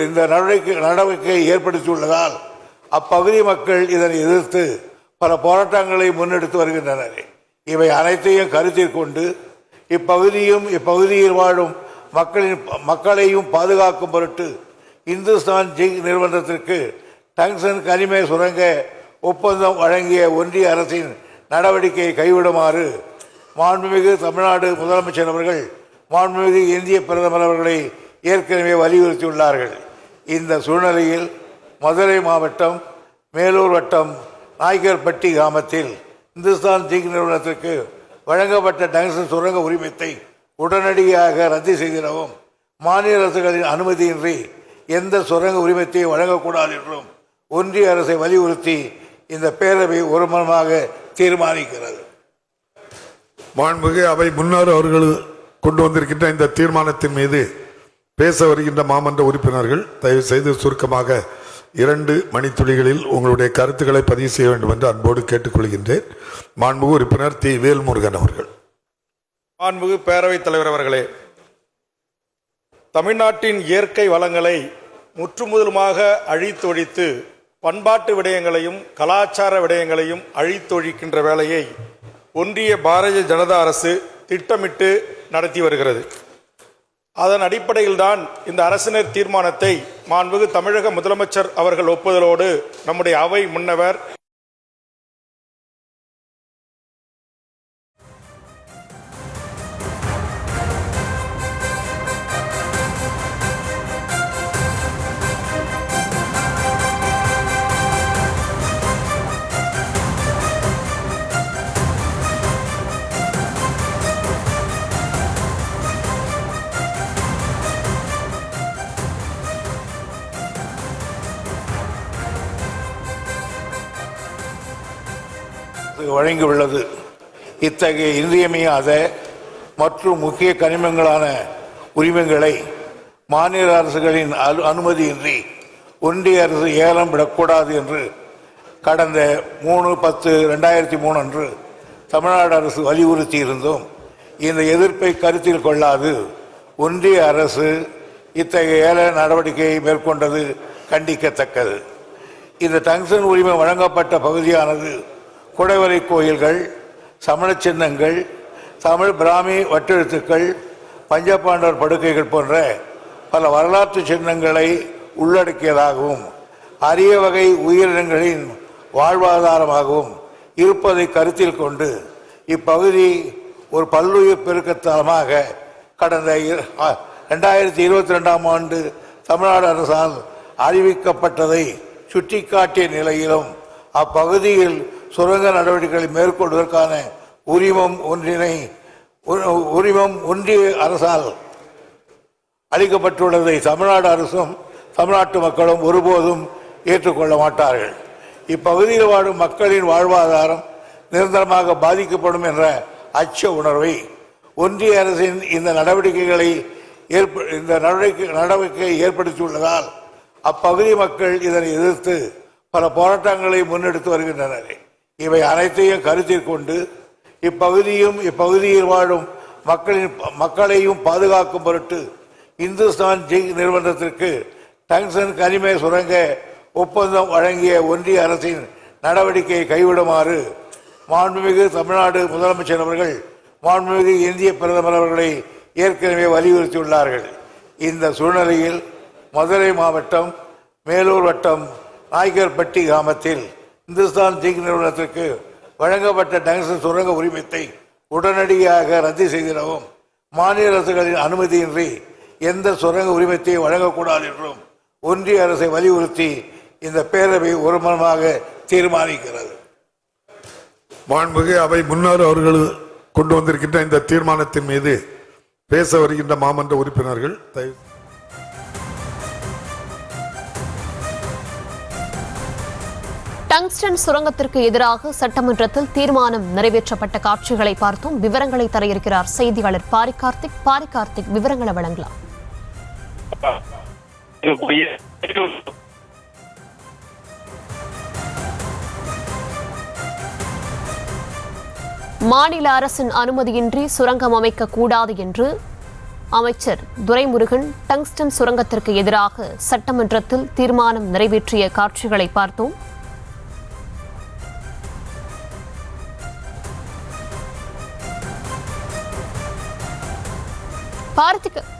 இந்த நடவடிக்கை ஏற்படுத்தியுள்ளதால் அப்பகுதி மக்கள் இதனை எதிர்த்து பல போராட்டங்களை முன்னெடுத்து வருகின்றனர். இவை அனைத்தையும் கருத்தில் கொண்டு இப்பகுதியில் வாழும் மக்களையும் பாதுகாக்கும் பொருட்டு இந்துஸ்தான் ஜிங்க் நிறுவனத்திற்கு டங்ஸ்டன் கனிம சுரங்க ஒப்பந்தம் வழங்கிய ஒன்றிய அரசின் நடவடிக்கையை கைவிடுமாறு மாண்புமிகு தமிழ்நாடு முதலமைச்சர் அவர்கள் மாண்புமிகு இந்திய பிரதமர் அவர்களை ஏற்கனவே வலியுறுத்தியுள்ளார்கள். இந்த சூழ்நிலையில் மதுரை மாவட்டம் மேலூர் வட்டம் நாய்க்கர்பட்டி கிராமத்தில் இந்துஸ்தான் ஜிங்க் நிறுவனத்திற்கு வழங்கப்பட்ட டங்ஸ்டன் சுரங்க உரிமத்தை உடனடியாக ரத்து செய்திடவும், மாநில அரசுகளின் அனுமதியின்றி எந்த சுரங்க உரிமத்தையும் வழங்கக்கூடாது என்றும் ஒன்றிய அரசை வலியுறுத்தி இந்த பேரவை ஒருமனமாக தீர்மானிக்கிறது. மாண்புமிகு அவை முன்னாள் அவர்கள் கொண்டு வந்திருக்கின்ற இந்த தீர்மானத்தின் மீது பேச வருகின்ற மாமன்ற உறுப்பினர்கள் தயவு செய்து சுருக்கமாக 2 மணித்துளிகளில் உங்களுடைய கருத்துக்களை பதிவு செய்ய வேண்டும் என்று அன்போடு கேட்டுக்கொள்கின்றேன். மாண்புமிகு உறுப்பினர் தி வேல்முருகன் அவர்கள். மாண்புமிகு பேரவைத் தலைவர் அவர்களே, தமிழ்நாட்டின் இயற்கை வளங்களை முற்றுமுதலுமாக அழித்தொழித்து பண்பாட்டு விடயங்களையும் கலாச்சார விடயங்களையும் அழித்தொழிக்கின்ற வேலையை ஒன்றிய பாரதிய ஜனதா அரசு திட்டமிட்டு நடத்தி வருகிறது. அதன் அடிப்படையில்தான் இந்த அரசினர் தீர்மானத்தை மாண்புமிகு தமிழக முதலமைச்சர் அவர்கள் ஒப்புதலோடு நம்முடைய அவை முன்னவர் வழங்கியுள்ளது. இத்தகைய இன்றியமையாத மற்றும் முக்கிய கனிமங்களான உரிமங்களை மாநில அரசுகளின் அனுமதியின்றி ஒன்றிய அரசு ஏலம் விடக்கூடாது என்று கடந்த 3/10/2003 அன்று தமிழ்நாடு அரசு வலியுறுத்தி இருந்தோம். இந்த எதிர்ப்பை கருத்தில் கொள்ளாது ஒன்றிய அரசு இத்தகைய ஏல நடவடிக்கையை மேற்கொண்டது கண்டிக்கத்தக்கது. இந்த டங்ஸ்டன் உரிமை வழங்கப்பட்ட பகுதியானது குடைவரை கோயில்கள், சமண சின்னங்கள், தமிழ் பிராமி வட்டெழுத்துக்கள், பஞ்சபாண்டவர் படுக்கைகள் போன்ற பல வரலாற்று சின்னங்களை உள்ளடக்கியதாகவும் அரிய வகை உயிரினங்களின் வாழ்வாதாரமாகவும் இருப்பதை கருத்தில் கொண்டு இப்பகுதி ஒரு பல்லுயிர் பெருக்கத்தலமாக கடந்த 2022ஆம் ஆண்டு தமிழ்நாடு அரசால் அறிவிக்கப்பட்டதை சுட்டிக்காட்டிய நிலையிலும் அப்பகுதியில் சுரங்க நடவடிக்கைகளை மேற்கொள்வதற்கான உரிமம் ஒன்றிய அரசால் அளிக்கப்பட்டுள்ளதை தமிழ்நாடு அரசும் தமிழ்நாட்டு மக்களும் ஒருபோதும் ஏற்றுக்கொள்ள மாட்டார்கள். இப்பகுதியில் வாழும் மக்களின் வாழ்வாதாரம் நிரந்தரமாக பாதிக்கப்படும் என்ற அச்ச உணர்வை ஒன்றிய அரசின் இந்த நடவடிக்கையை ஏற்படுத்தியுள்ளதால் அப்பகுதி மக்கள் இதனை எதிர்த்து பல போராட்டங்களை முன்னெடுத்து வருகின்றனர். இவை அனைத்தையும் கருத்தில் கொண்டு இப்பகுதியில் வாழும் மக்களையும் பாதுகாக்கும் பொருட்டு இந்துஸ்தான் ஜிங்க் நிறுவனத்திற்கு டங்ஸ்டன் கனிம சுரங்க ஒப்பந்தம் வழங்கிய ஒன்றிய அரசின் நடவடிக்கையை கைவிடுமாறு மாண்புமிகு தமிழ்நாடு முதலமைச்சர் அவர்கள் மாண்புமிகு இந்திய பிரதமர் அவர்களை ஏற்கனவே வலியுறுத்தியுள்ளார்கள். இந்த சூழ்நிலையில் மதுரை மாவட்டம் மேலூர் வட்டம் நாய்க்கர்பட்டி கிராமத்தில் இந்துஸ்தான் ஜிங்க் நிறுவனத்திற்கு வழங்கப்பட்ட டங்ஸ்டன் சுரங்க உரிமத்தை உடனடியாக ரத்து செய்திடவும், மாநில அரசுகளின் அனுமதியின்றி எந்த சுரங்க உரிமத்தையும் வழங்கக்கூடாது என்றும் ஒன்றிய அரசை வலியுறுத்தி இந்த பேரவை ஒருமனமாக தீர்மானிக்கிறது. மாண்புமிகு அவை முன்னாள் அவர்கள் கொண்டு வந்திருக்கின்ற இந்த தீர்மானத்தின் மீது பேச வருகின்ற மாமன்ற உறுப்பினர்கள் டங்ஸ்டன் சுரங்கத்திற்கு எதிராக சட்டமன்றத்தில் தீர்மானம் நிறைவேற்றப்பட்ட காட்சிகளை பார்த்தோம். விவரங்களை தர இருக்கிறார் செய்தியாளர் பாரிகார்த்திக். பாரிகார்த்திக், விவரங்களை வழங்கலாம். மாநில அரசின் அனுமதியின்றி சுரங்கம் அமைக்க கூடாது என்று அமைச்சர் துரைமுருகன் டங்ஸ்டன் சுரங்கத்திற்கு எதிராக சட்டமன்றத்தில் தீர்மானம் நிறைவேற்றிய காட்சிகளை பார்த்தோம்.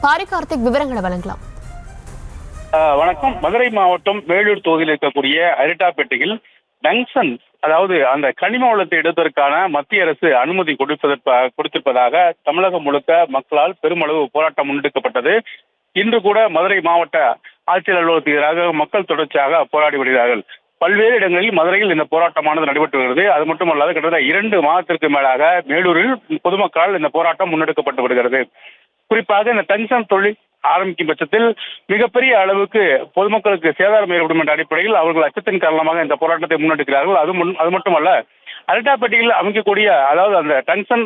பாரிகார்த்திக் விவரங்களை வழங்கலாம். வணக்கம். மதுரை மாவட்டம் வேலூர் தொகுதியில் இருக்கக்கூடிய அரிட்டாப்பேட்டையில் டங்ஸ்டன், அதாவது அந்த கனிம வளத்தை எடுப்பதற்கான மத்திய அரசு அனுமதி கொடுத்திருப்பதாக தமிழகம் முழுக்க மக்களால் பெருமளவு போராட்டம் முன்னெடுக்கப்பட்டது. இன்று கூட மதுரை மாவட்ட ஆட்சியர் அலுவலகத்துக்கு எதிராக மக்கள் தொடர்ச்சியாக போராடி வருகிறார்கள். பல்வேறு இடங்களில் மதுரையில் இந்த போராட்டமானது நடைபெற்று வருகிறது. அது மட்டுமல்லாது கிட்டத்தட்ட 2 மாதத்திற்கு மேலாக மேலூரில் பொதுமக்களால் இந்த போராட்டம் முன்னெடுக்கப்பட்டு வருகிறது. குறிப்பாக இந்த டங்ஸ்டன் தொழில் ஆரம்பிக்கும் பட்சத்தில் மிகப்பெரிய அளவுக்கு பொதுமக்களுக்கு சேதாரம் ஏற்படும் என்ற அடிப்படையில் அவர்கள் அச்சத்தின் காரணமாக இந்த போராட்டத்தை முன்னெடுக்கிறார்கள். அது மட்டுமல்ல, அரிட்டாப்பேட்டையில் அமைக்கக்கூடிய, அதாவது அந்த டங்ஸ்டன்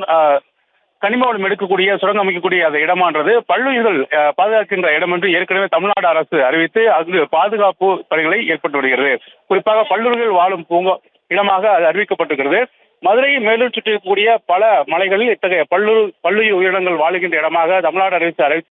கனிம வளம் எடுக்கக்கூடிய சுரங்கம் அமைக்கக்கூடிய அந்த இடமானது பல்லுயிர்கள் பாதுகாக்கின்ற இடம் என்று ஏற்கனவே தமிழ்நாடு அரசு அறிவித்து அங்கு பாதுகாப்பு பணிகளை ஏற்பட்டு வருகிறது. குறிப்பாக பல்லுயிர்கள் வாழும் பூங்கா இடமாக அது அறிவிக்கப்பட்டிருக்கிறது. மதுரையை மேலூர் சுற்றி இருக்கக்கூடிய பல மலைகளில் இத்தகைய பல்லுயிர் உயிரினங்கள் வாழுகின்ற இடமாக தமிழ்நாடு அரசு